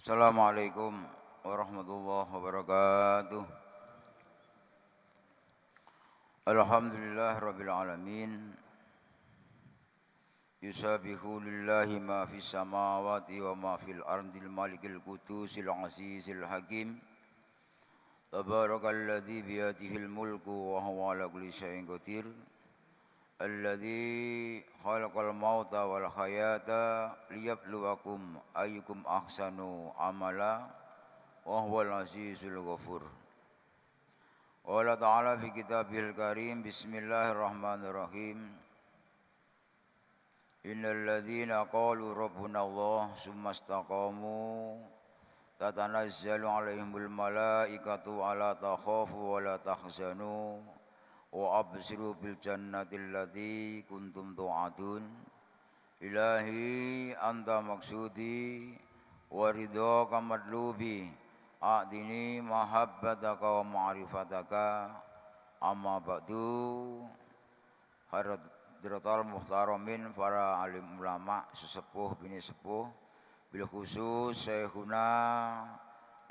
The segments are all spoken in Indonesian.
Assalamualaikum warahmatullahi wabarakatuh. Alhamdulillah rabbil alamin. Yusabihu lillahi ma fis samawati wa ma fil ardil malikil qudusil azizil hakim. Tabarakalladzi biyadihil mulku wa huwa ala kulli syai'in qadir. Alladzi khalaqal mauta wal hayata liyabluwakum ayyukum ahsanu amala wa huwal azizul ghafur. Qala ta'ala fi kitabihil karim bismillahirrahmanirrahim. Innal ladzina qalu rabbuna Allah summa istaqamu tatanazzalu 'alaihimul malaikatu alla takhafu wa la tahzanu wa absiru bil jannatil ladzii kuntum tu'adun. Ilahi anta maksudi wa ridhaka madlubi a'dini mahabbataka wa ma'rifataka amma ba'du. Hadratul muhtaramin para alim ulama sesepuh bini sepuh bil khusus Syekhuna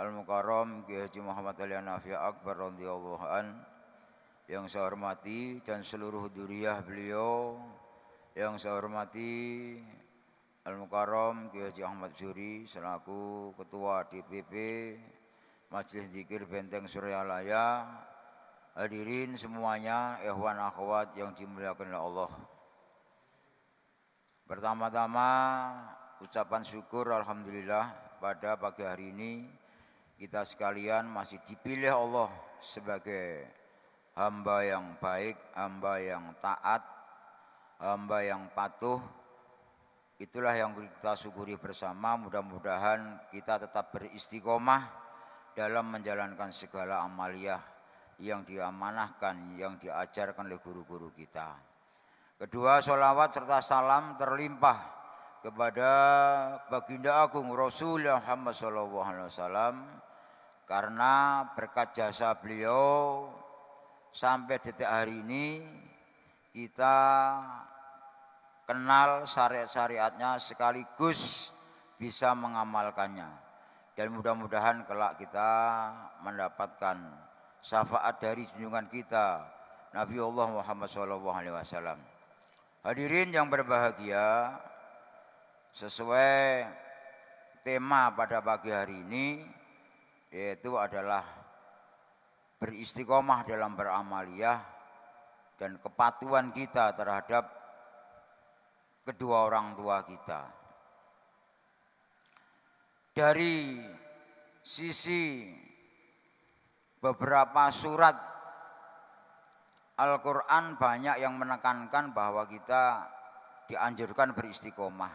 Al-Mukarram Kiai Haji Muhammad Ali Hanafi Akbar radhiyallahu an. Yang saya hormati dan seluruh dzurriyyah beliau, yang saya hormati Al-Mukarram Kiai Haji Ahmad Zuri selaku Ketua DPP Majelis Dzikir Benteng Suryalaya, hadirin semuanya, ikhwan akhwat yang dimuliakan oleh Allah. Pertama-tama ucapan syukur alhamdulillah pada pagi hari ini kita sekalian masih dipilih Allah sebagai hamba yang baik, hamba yang taat, hamba yang patuh. Itulah yang kita syukuri bersama. Mudah-mudahan kita tetap beristiqomah dalam menjalankan segala amaliyah yang diamanahkan, yang diajarkan oleh guru-guru kita. Kedua, sholawat serta salam terlimpah kepada Baginda Agung Rasulullah Muhammad SAW, karena berkat jasa beliau sampai detik hari ini kita kenal syariat-syariatnya sekaligus bisa mengamalkannya. Dan mudah-mudahan kelak kita mendapatkan syafaat dari junjungan kita Nabi Allah Muhammad SAW. Hadirin yang berbahagia, sesuai tema pada pagi hari ini yaitu adalah beristiqomah dalam beramaliyah dan kepatuhan kita terhadap kedua orang tua kita. Dari sisi beberapa surat Al-Quran banyak yang menekankan bahwa kita dianjurkan beristiqomah.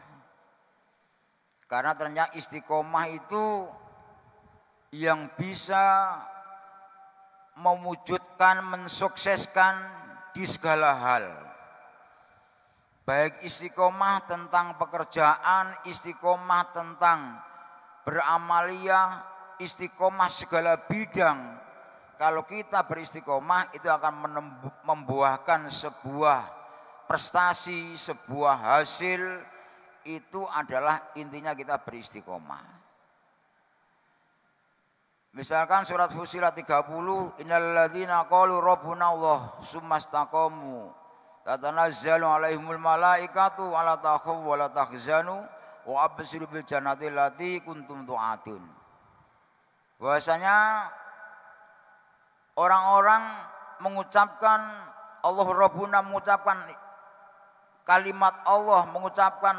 Karena ternyata istiqomah itu yang bisa mewujudkan, mensukseskan di segala hal. Baik istiqomah tentang pekerjaan, istiqomah tentang beramaliyah, istiqomah segala bidang. Kalau kita beristiqomah itu akan membuahkan sebuah prestasi, sebuah hasil. Itu adalah intinya kita beristiqomah. Misalkan surat Fussilat 30, innal ladzina qalu rabbuna Allah summa istaqamu tatanazzalu 'alaihimul malaikatu alla takhafu wa la tahzanu wa abshiru bil jannati allati kuntum tu'adun. Bahwasanya orang-orang mengucapkan Allah Rabbuna, mengucapkan kalimat Allah, mengucapkan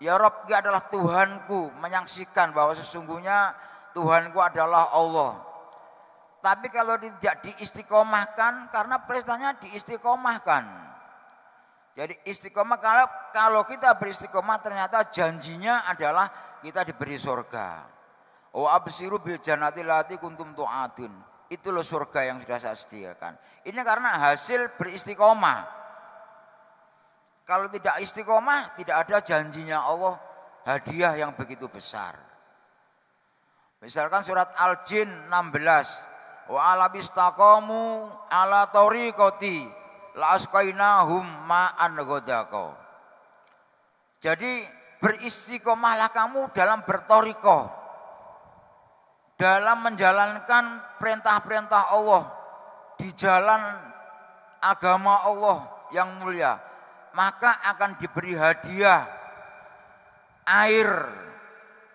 ya Rabb, dia adalah Tuhanku, menyaksikan bahwa sesungguhnya Tuhanku adalah Allah. Tapi kalau tidak diistiqomahkan, karena perintahnya diistiqomahkan. Jadi istiqomah, kalau kita beristiqomah ternyata janjinya adalah kita diberi surga. Wa absiru bil jannati allati kuntum tu'adun. Itu loh surga yang sudah saya sediakan. Ini karena hasil beristiqomah. Kalau tidak istiqomah, tidak ada janjinya Allah hadiah yang begitu besar. Misalkan surat Al-Jin 16, wa alabistaqamu ala tariqati la asqainahum ma'an ghadaqa. Jadi beristiqomahlah kamu dalam bertorikoh. dalam menjalankan perintah-perintah Allah di jalan agama Allah yang mulia, maka akan diberi hadiah air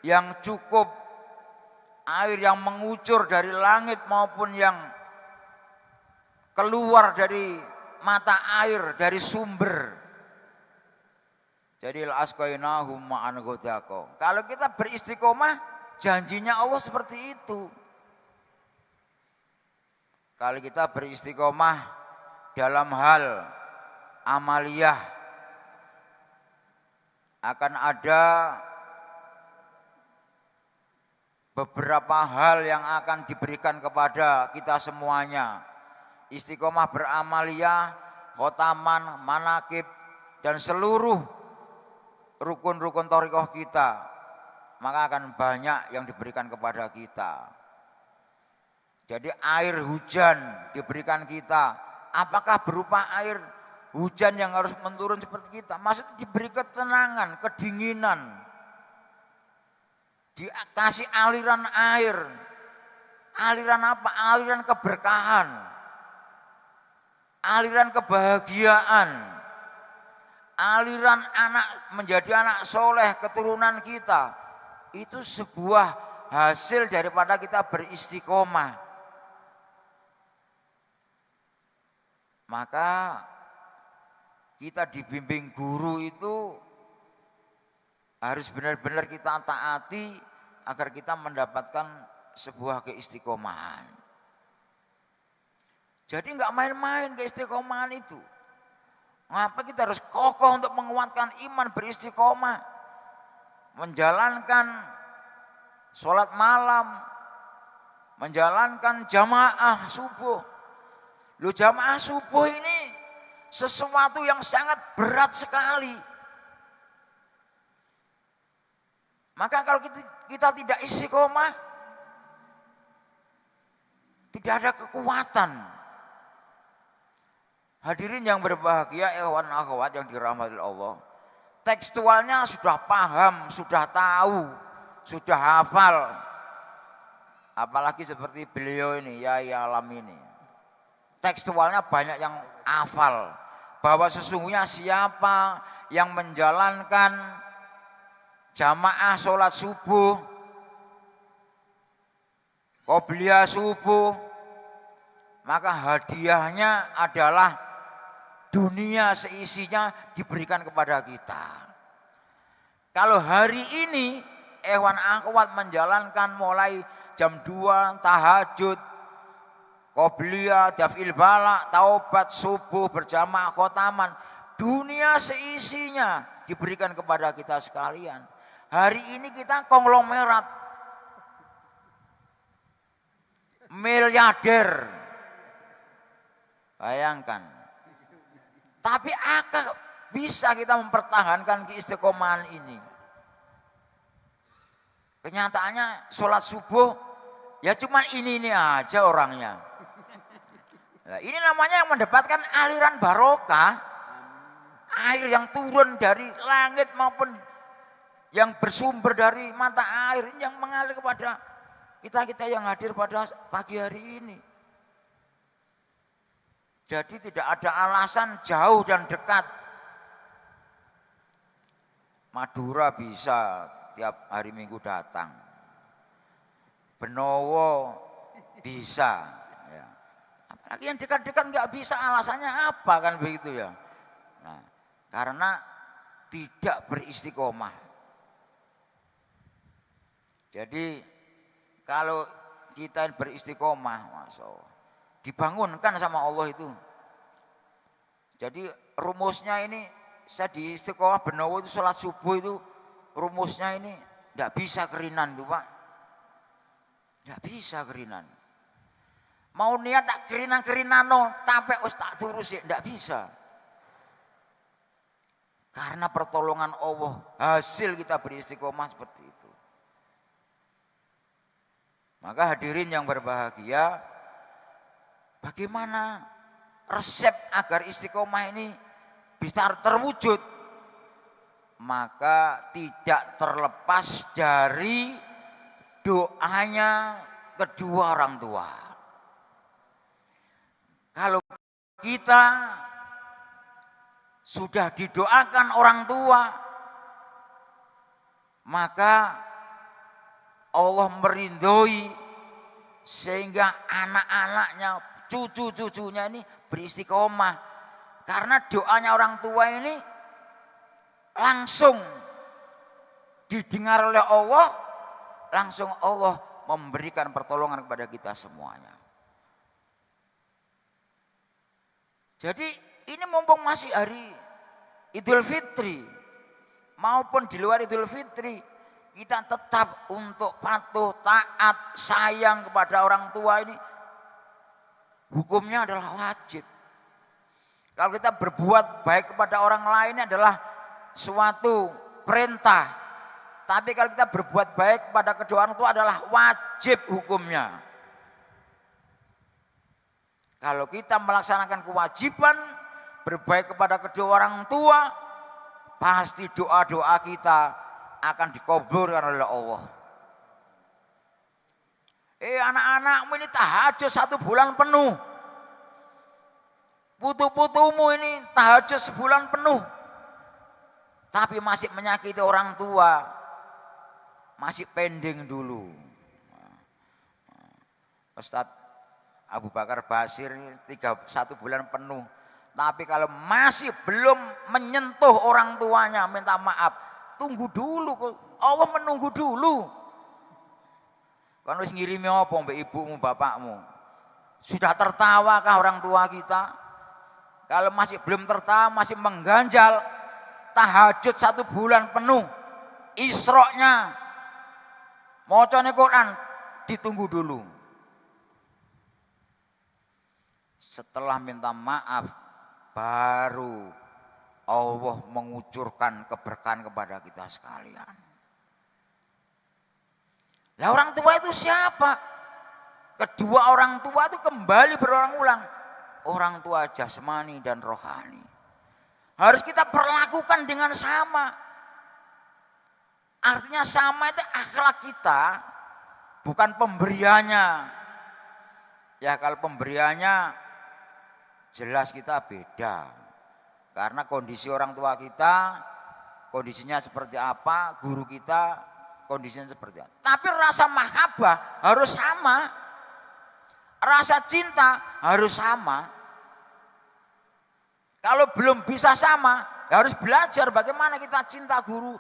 yang cukup, air yang mengucur dari langit maupun yang keluar dari mata air, dari sumber. Jadi al-asqainahum ma'an ghadaqo. Kalau kita beristiqomah, janjinya Allah seperti itu. Kalau kita beristiqomah dalam hal amaliyah, akan ada beberapa hal yang akan diberikan kepada kita semuanya. Istiqomah beramaliyah, khotaman, manakib, dan seluruh rukun-rukun thariqah kita, maka akan banyak yang diberikan kepada kita. Jadi air hujan diberikan kita, apakah berupa air hujan yang harus menurun seperti kita? Maksudnya diberi ketenangan, kedinginan, dikasih aliran air. Aliran apa? Aliran keberkahan, aliran kebahagiaan, aliran anak menjadi anak soleh keturunan kita. Itu sebuah hasil daripada kita beristiqomah. Maka kita dibimbing guru itu harus benar-benar kita taati agar kita mendapatkan sebuah keistiqomahan. Jadi enggak main-main keistiqomahan itu. Mengapa kita harus kokoh untuk menguatkan iman beristiqomah, menjalankan sholat malam, menjalankan jamaah subuh. Loh, jamaah subuh ini sesuatu yang sangat berat sekali. Maka kalau kita tidak istiqomah, tidak ada kekuatan. Hadirin yang berbahagia, ikhwan akhwat yang dirahmati Allah, tekstualnya sudah paham, sudah tahu, sudah hafal. Apalagi seperti beliau ini, Yai Alam ini. Tekstualnya banyak yang hafal, bahwa sesungguhnya siapa yang menjalankan jamaah sholat subuh, qobliyah subuh, maka hadiahnya adalah dunia seisinya diberikan kepada kita. Kalau hari ini ikhwan akhwat menjalankan mulai jam 2 tahajud, qobliyah, daf'il balak, taubat, subuh, berjamaah, khotaman, dunia seisinya diberikan kepada kita sekalian. Hari ini kita konglomerat, miliarder, bayangkan. Tapi akan bisa kita mempertahankan keistiqomahan ini? Kenyataannya sholat subuh ya cuman ini aja orangnya. Nah, ini namanya yang mendapatkan aliran barokah, air yang turun dari langit maupun yang bersumber dari mata air yang mengalir kepada kita yang hadir pada pagi hari ini. Jadi tidak ada alasan jauh dan dekat. Madura bisa tiap hari Minggu datang, Benowo bisa, ya. Apalagi yang dekat-dekat nggak bisa, alasannya apa kan begitu ya? Nah, karena tidak beristiqomah. Jadi kalau kita beristiqomah, Masya Allah, dibangunkan sama Allah itu. Jadi rumusnya ini, saya di istiqomah Benowo itu sholat subuh itu rumusnya ini tidak bisa kerinan tuh Pak. Tidak bisa kerinan. Mau niat tak kerinan no, tapi tak turus ya, tidak bisa. Karena pertolongan Allah, hasil kita beristiqomah seperti itu. Maka hadirin yang berbahagia, bagaimana resep agar istiqomah ini bisa terwujud? Maka tidak terlepas dari doanya kedua orang tua. Kalau kita sudah didoakan orang tua, maka Allah meridhoi sehingga anak-anaknya, cucu-cucunya ini beristiqomah. Karena doanya orang tua ini langsung didengar oleh Allah, langsung Allah memberikan pertolongan kepada kita semuanya. Jadi ini mumpung masih hari Idul Fitri maupun di luar Idul Fitri, kita tetap untuk patuh, taat, sayang kepada orang tua ini hukumnya adalah wajib. Kalau kita berbuat baik kepada orang lain adalah suatu perintah. Tapi kalau kita berbuat baik kepada kedua orang tua adalah wajib hukumnya. Kalau kita melaksanakan kewajiban berbaik kepada kedua orang tua, pasti doa-doa kita akan dikabulkan oleh Allah. Anak-anakmu ini tahajud 1 bulan penuh. Putu-putumu ini tahajud sebulan penuh. Tapi masih menyakiti orang tua. Masih pending dulu. Ustadz Abu Bakar Basir 1 bulan penuh. Tapi kalau masih belum menyentuh orang tuanya, minta maaf. Tunggu dulu. Allah menunggu dulu. Kan wis ngirimi apa mbak ibumu, bapakmu? Sudah tertawakah orang tua kita? Kalau masih belum tertawa, masih mengganjal, tahajud 1 bulan penuh, Isroknya, mocone Quran, ditunggu dulu. Setelah minta maaf, baru Allah mengucurkan keberkahan kepada kita sekalian. Lah orang tua itu siapa? Kedua orang tua itu kembali berulang-ulang. Orang tua jasmani dan rohani. Harus kita perlakukan dengan sama. Artinya sama itu akhlak kita, bukan pemberiannya. Ya kalau pemberiannya jelas kita beda. Karena kondisi orang tua kita, kondisinya seperti apa, guru kita, kondisinya seperti apa. Tapi rasa mahabbah harus sama. Rasa cinta harus sama. Kalau belum bisa sama, ya harus belajar bagaimana kita cinta guru,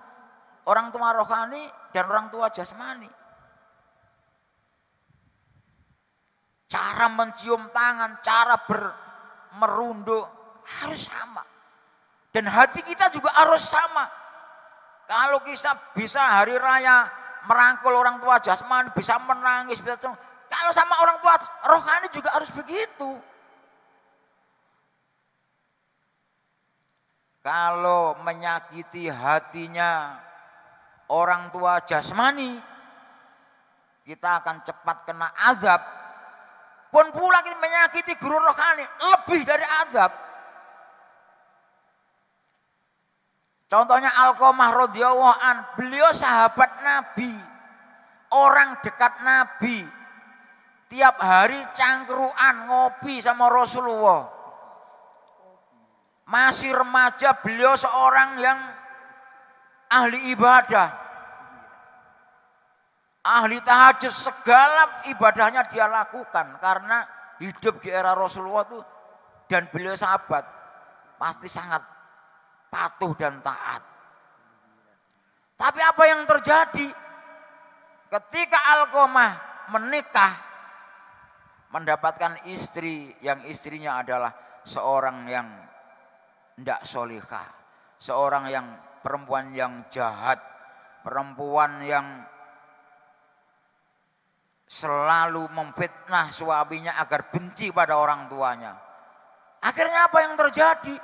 orang tua rohani dan orang tua jasmani. Cara mencium tangan, cara merunduk harus sama. Dan hati kita juga harus sama. Kalau kita bisa hari raya merangkul orang tua jasmani, bisa menangis, bisa kalau sama orang tua rohani juga harus begitu. Kalau menyakiti hatinya orang tua jasmani, kita akan cepat kena azab. Pun pula kita menyakiti guru rohani, lebih dari azab. Contohnya Alqamah radhiyallahu an, beliau sahabat Nabi, orang dekat Nabi. Tiap hari cangkruan ngopi sama Rasulullah. Masih remaja, beliau seorang yang ahli ibadah. Ahli tahajud, segala ibadahnya dia lakukan. Karena hidup di era Rasulullah itu, dan beliau sahabat, pasti sangat patuh dan taat. Tapi apa yang terjadi? Ketika Alqamah menikah, mendapatkan istri yang istrinya adalah seorang yang tidak solihah, seorang yang perempuan yang jahat, perempuan yang selalu memfitnah suaminya agar benci pada orang tuanya. Akhirnya apa yang terjadi?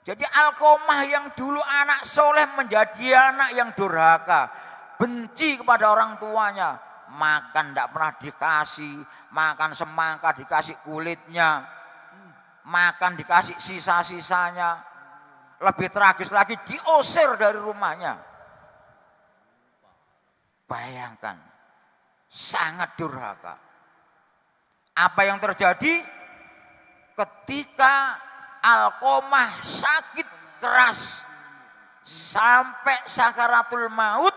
Jadi Alqamah yang dulu anak soleh menjadi anak yang durhaka, benci kepada orang tuanya, makan tidak pernah dikasih, makan semangka dikasih kulitnya, makan dikasih sisa-sisanya, lebih tragis lagi diusir dari rumahnya. Bayangkan, sangat durhaka. Apa yang terjadi ketika Alqamah sakit keras sampai sakaratul maut,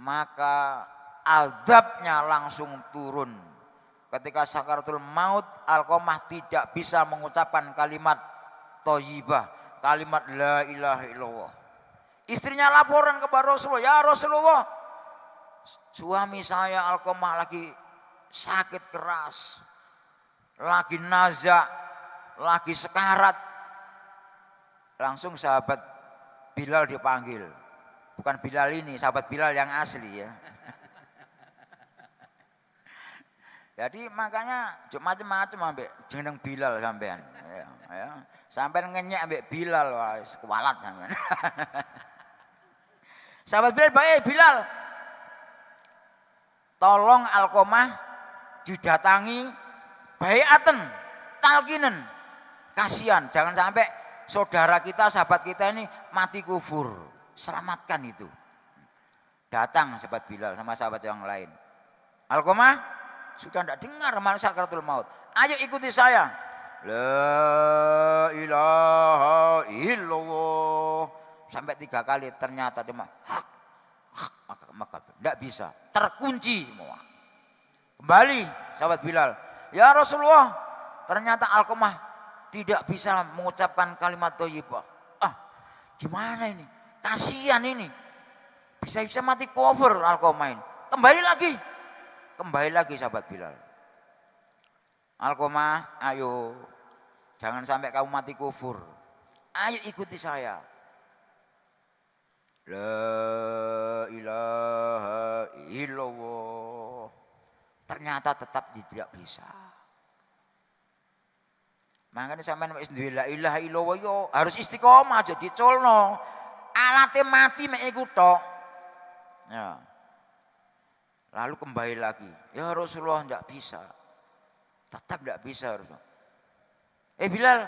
maka azabnya langsung turun. Ketika sakaratul maut, Alqamah tidak bisa mengucapkan kalimat thayyibah, kalimat la ilaha illallah. Istrinya laporan kepada Rasulullah, ya Rasulullah, suami saya Alqamah lagi sakit keras, lagi nazak, lagi sekarat. Langsung sahabat Bilal dipanggil. Bukan Bilal ini, sahabat Bilal yang asli ya. Jadi makanya macam-macam ambek jeneng Bilal sampean. Ya. Sampean ngenyek ambek Bilal, wah kualat sampean. Sahabat Bilal, baik Bilal, tolong Alqamah didatangi bai'atan, talqinen. Kasihan, jangan sampai saudara kita, sahabat kita ini mati kufur. Selamatkan itu. Datang sahabat Bilal sama sahabat yang lain. Alqamah sudah tidak dengar malah sakaratul maut. Ayo ikuti saya. La ilaha illallah. Sampai 3 kali ternyata cuma maka tidak bisa. Terkunci semua. Kembali sahabat Bilal. Ya Rasulullah, ternyata Alqamah tidak bisa mengucapkan kalimat thayyibah. Gimana ini? Kasihan ini. Bisa-bisa mati kufur Alqamah ini. Kembali lagi sahabat Bilal. Alqamah, ayo. Jangan sampai kamu mati kufur. Ayo ikuti saya. La ilaha illallah. Ternyata tetap tidak bisa. Makanya sampean wis duwe la ilaha illallah yo harus istiqomah aja diculno. Alate mati mek iku tok. Ya. Lalu kembali lagi. Ya Rasulullah tidak bisa. Tetap tidak bisa Rasulullah. Bilal,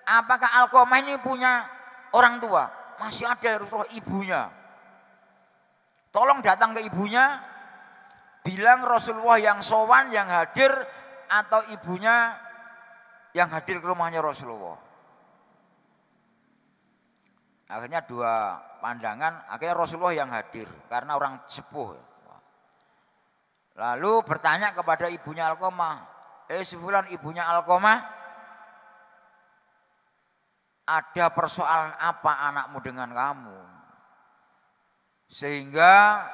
apakah Alqamah ini punya orang tua? Masih ada ya Rasulullah, ibunya. Tolong datang ke ibunya, bilang Rasulullah yang sowan, yang hadir, atau ibunya yang hadir ke rumahnya Rasulullah. Akhirnya 2 pandangan, akhirnya Rasulullah yang hadir karena orang sepuh. Lalu bertanya kepada ibunya Alqamah, si fulan, ibunya Alqamah, ada persoalan apa anakmu dengan kamu? Sehingga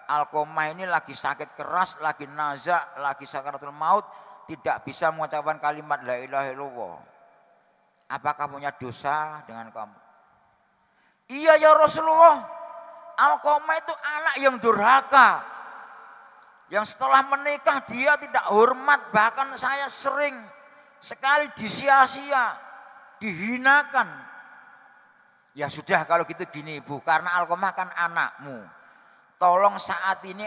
Alqamah ini lagi sakit keras, lagi nazak, lagi sakaratul maut, tidak bisa mengucapkan kalimat la ilaha illallah. Apakah punya dosa dengan kamu? Iya ya Rasulullah, Alqamah itu anak yang durhaka, yang setelah menikah dia tidak hormat, bahkan saya sering sekali disia-sia, dihinakan. Ya sudah kalau gitu gini Ibu, karena Alqamah kan anakmu, tolong saat ini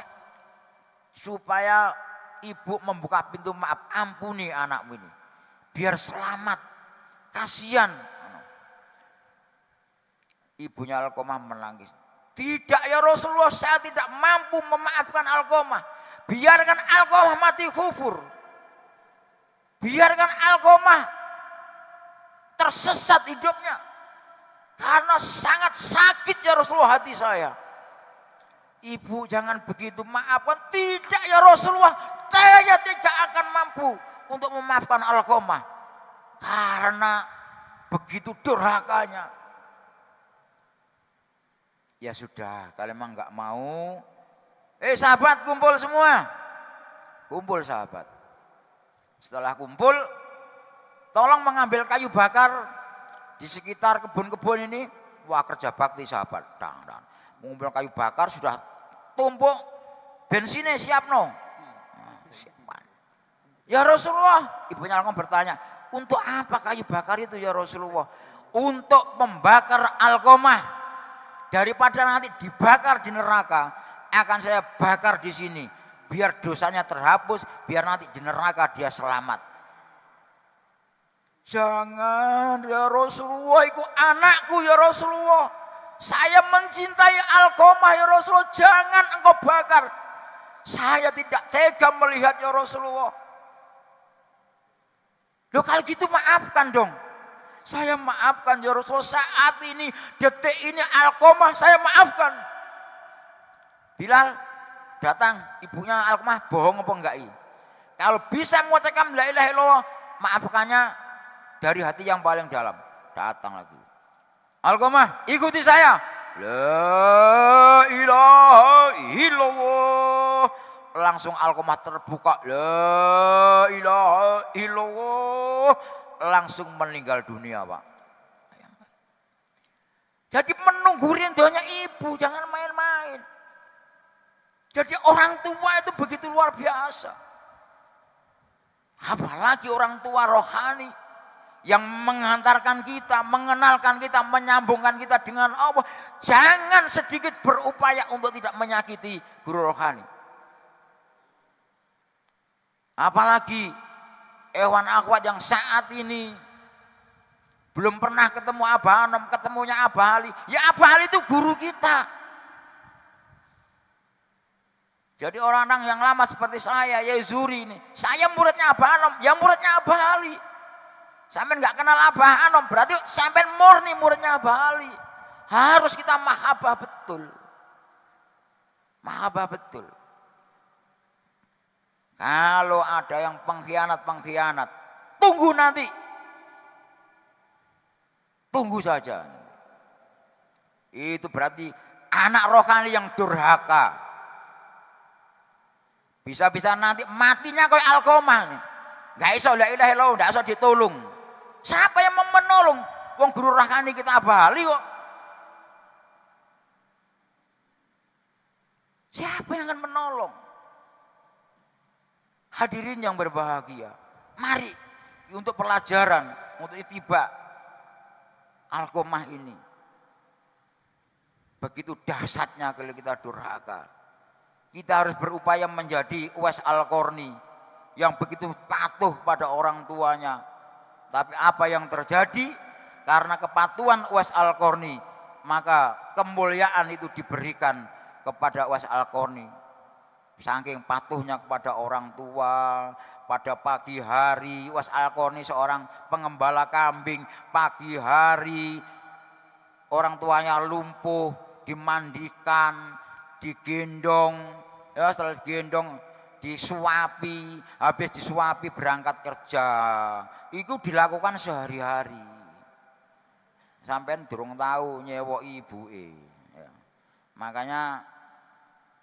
supaya Ibu membuka pintu maaf, ampuni anakmu ini biar selamat, kasihan. Ibunya Alqamah menangis. Tidak ya Rasulullah, saya tidak mampu memaafkan Alqamah. Biarkan Alqamah mati kufur. Biarkan Alqamah tersesat hidupnya. Karena sangat sakit ya Rasulullah hati saya. Ibu jangan begitu, maafkan. Tidak ya Rasulullah, saya tidak akan mampu untuk memaafkan Alqamah. Karena begitu durhakanya. Ya sudah, kalau memang enggak mau, sahabat kumpul semua. Kumpul sahabat. Setelah kumpul, tolong mengambil kayu bakar di sekitar kebun-kebun ini. Wah, kerja bakti sahabat. Mengumpul kayu bakar, sudah tumpuk, bensinnya siap no. Siapkan. Ya Rasulullah, ibunya Alqamah bertanya, untuk apa kayu bakar itu ya Rasulullah? Untuk membakar Alqamah. Daripada nanti dibakar di neraka, akan saya bakar di sini. Biar dosanya terhapus, biar nanti di neraka dia selamat. Jangan ya Rasulullah, itu anakku ya Rasulullah. saya mencintai Alqamah ya Rasulullah, jangan engkau bakar. Saya tidak tega melihat ya Rasulullah. Loh kalau gitu maafkan dong. Saya maafkan ya Rasulullah, saat ini, detik ini Alqamah saya maafkan. Bilal datang, ibunya Alqamah bohong apa enggak ini? Kalau bisa mengucapkan la ilaha illallah, maafkannya dari hati yang paling dalam. Datang lagi. Alqamah, ikuti saya. La ilaha illallah. Langsung Alqamah terbuka. La ilaha illallah. Langsung meninggal dunia, Pak. Jadi menunggu ridhonya ibu, jangan main-main. Jadi orang tua itu begitu luar biasa. Apalagi orang tua rohani yang menghantarkan kita, mengenalkan kita, menyambungkan kita dengan Allah. Jangan sedikit berupaya untuk tidak menyakiti guru rohani. Apalagi Ikhwan akhwat yang saat ini belum pernah ketemu Abah Anom, ketemunya Abah Ali. Ya Abah Ali itu guru kita. Jadi orang-orang yang lama seperti saya, ya Zuri ini, saya muridnya Abah Anom, ya muridnya Abah Ali. Sampai nggak kenal Abah Anom, berarti sampai murni muridnya Abah Ali. Harus kita mahabbah betul. Mahabbah betul. Kalau ada yang pengkhianat, tunggu nanti. Tunggu saja. Itu berarti anak rohani yang durhaka. Bisa-bisa nanti matinya kayak Alqamah nih. Gak iso la ilaha illallah, gak iso ditolong. Siapa yang mau menolong? Wong guru rohani kita bali kok. Siapa yang akan menolong? Hadirin yang berbahagia, mari untuk pelajaran, untuk ittiba Alqamah ini. Begitu dahsyatnya kalau kita durhaka. Kita harus berupaya menjadi Uwais Al-Qarni yang begitu patuh pada orang tuanya. Tapi apa yang terjadi? Karena kepatuhan Uwais Al-Qarni, maka kemuliaan itu diberikan kepada Uwais Al-Qarni. Saking patuhnya kepada orang tua, pada pagi hari Uwais Al-Qarni seorang pengembala kambing, pagi hari orang tuanya lumpuh, dimandikan, digendong, ya setelah digendong disuapi, habis disuapi berangkat kerja. Itu dilakukan sehari-hari. Sampai durung tahu nyewa ibuke. Ya. Makanya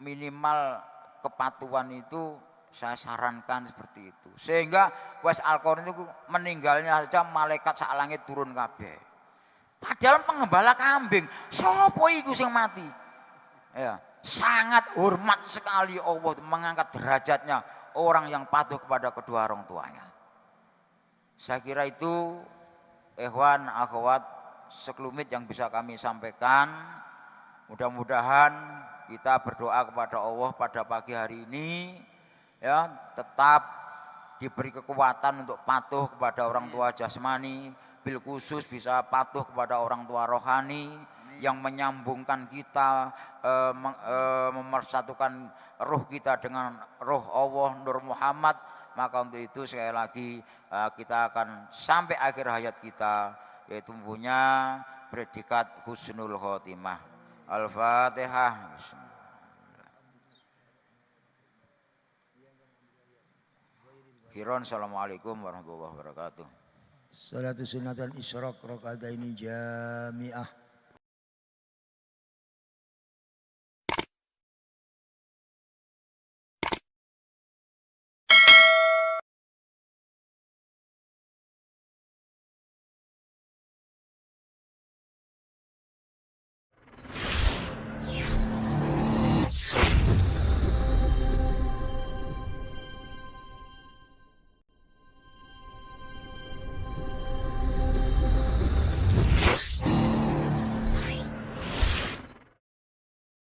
minimal kepatuhan itu saya sarankan seperti itu. Sehingga Uwais Al-Qarni itu meninggalnya saja malaikat sak langit turun kabeh. Padahal pengembala kambing, sapa iku sing mati? Ya. Sangat hormat sekali Allah mengangkat derajatnya orang yang patuh kepada kedua orang tuanya. Saya kira itu ikhwan akhwat sekelumit yang bisa kami sampaikan. Mudah-mudahan kita berdoa kepada Allah pada pagi hari ini ya tetap diberi kekuatan untuk patuh kepada orang tua jasmani, bil khusus bisa patuh kepada orang tua rohani yang menyambungkan kita, memersatukan ruh kita dengan ruh Allah Nur Muhammad. Maka untuk itu sekali lagi kita akan sampai akhir hayat kita, yaitu punya predikat husnul khotimah. Al-Fatihah. Khiron, assalamualaikum warahmatullahi wabarakatuh. Salatu sunnatul isyraq rakaataini jami'ah.